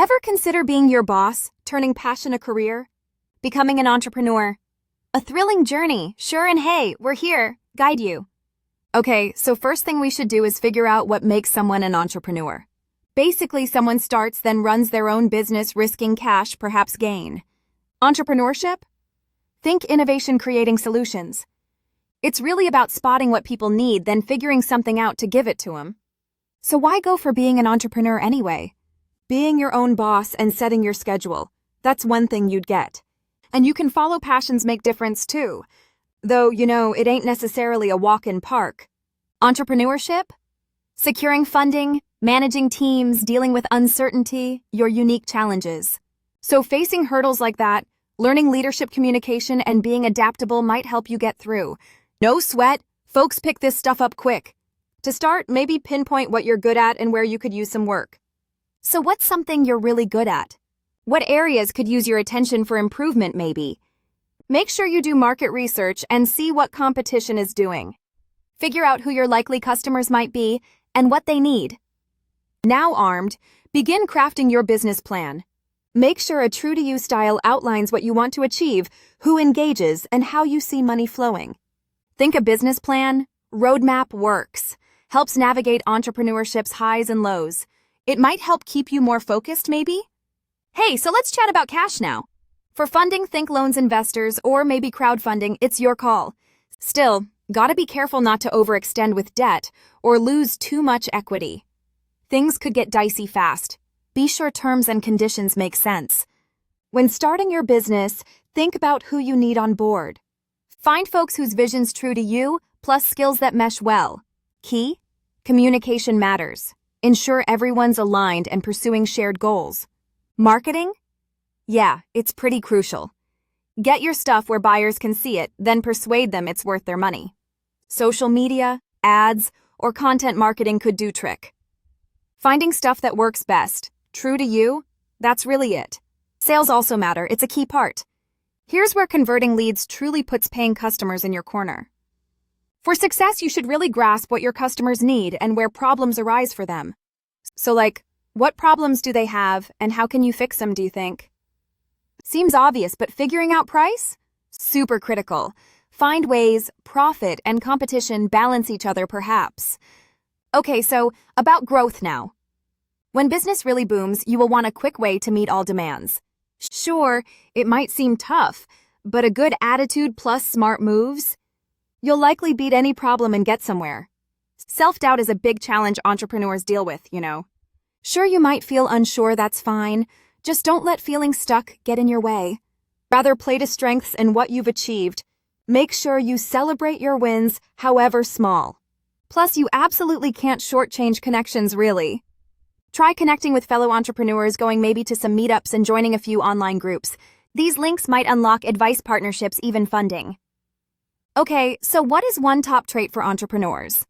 Ever consider being your boss, turning passion a career? Becoming an entrepreneur? A thrilling journey, sure, and hey, we're here, guide you. Okay, so first thing we should do is figure out what makes someone an entrepreneur. Basically, someone starts, then runs their own business, risking cash, perhaps gain. Entrepreneurship? Think innovation creating solutions. It's really about spotting what people need, then figuring something out to give it to them. So why go for being an entrepreneur anyway? Being your own boss and setting your schedule, that's one thing you'd get. And you can follow passions make difference too. Though, it ain't necessarily a walk in park. Entrepreneurship? Securing funding, managing teams, dealing with uncertainty, your unique challenges. So facing hurdles like that, learning leadership communication and being adaptable might help you get through. No sweat, folks pick this stuff up quick. To start, maybe pinpoint what you're good at and where you could use some work. So what's something you're really good at? What areas could use your attention for improvement maybe? Make sure you do market research and see what competition is doing. Figure out who your likely customers might be and what they need. Now armed, begin crafting your business plan. Make sure a true-to-you style outlines what you want to achieve, who engages, and how you see money flowing. Think a business plan, roadmap works, helps navigate entrepreneurship's highs and lows. It might help keep you more focused, maybe? Hey, so let's chat about cash now. For funding, think loans, investors, or maybe crowdfunding, it's your call. Still, gotta be careful not to overextend with debt or lose too much equity. Things could get dicey fast. Be sure terms and conditions make sense. When starting your business, think about who you need on board. Find folks whose vision's true to you, plus skills that mesh well. Key? Communication matters. Ensure everyone's aligned and pursuing shared goals. Marketing? Yeah, it's pretty crucial. Get your stuff where buyers can see it, then persuade them it's worth their money. Social media, ads, or content marketing could do trick. Finding stuff that works best, true to you, that's really it. Sales also matter, it's a key part. Here's where converting leads truly puts paying customers in your corner. For success, you should really grasp what your customers need and where problems arise for them. So what problems do they have and how can you fix them, do you think? Seems obvious, but figuring out price? Super critical. Find ways profit and competition balance each other perhaps. Okay, so about growth now. When business really booms, you will want a quick way to meet all demands. Sure, it might seem tough, but a good attitude plus smart moves, you'll likely beat any problem and get somewhere. Self-doubt is a big challenge entrepreneurs deal with, Sure, you might feel unsure, that's fine. Just don't let feeling stuck get in your way. Rather play to strengths and what you've achieved. Make sure you celebrate your wins, however small. Plus, you absolutely can't shortchange connections, really. Try connecting with fellow entrepreneurs, going maybe to some meetups and joining a few online groups. These links might unlock advice, partnerships, even funding. Okay, so what is one top trait for entrepreneurs?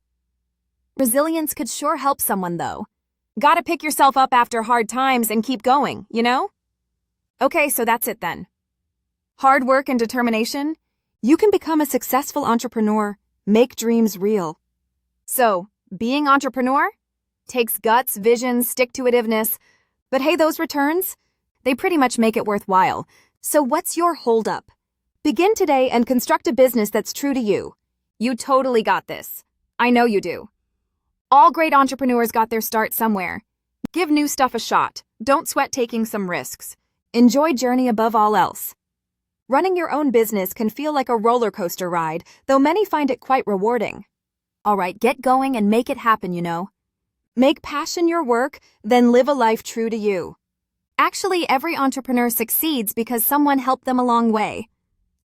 Resilience could sure help someone, though. Gotta pick yourself up after hard times and keep going, Okay, so that's it then. Hard work and determination? You can become a successful entrepreneur, make dreams real. So, being entrepreneur? Takes guts, vision, stick-to-itiveness. But hey, those returns? They pretty much make it worthwhile. So what's your holdup? Begin today and construct a business that's true to you. You totally got this. I know you do. All great entrepreneurs got their start somewhere. Give new stuff a shot. Don't sweat taking some risks. Enjoy journey above all else. Running your own business can feel like a roller coaster ride, though many find it quite rewarding. All right, get going and make it happen, Make passion your work, then live a life true to you. Actually, every entrepreneur succeeds because someone helped them a long way.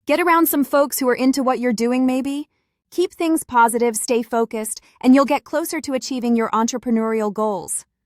Get around some folks who are into what you're doing, maybe. Keep things positive, stay focused, and you'll get closer to achieving your entrepreneurial goals.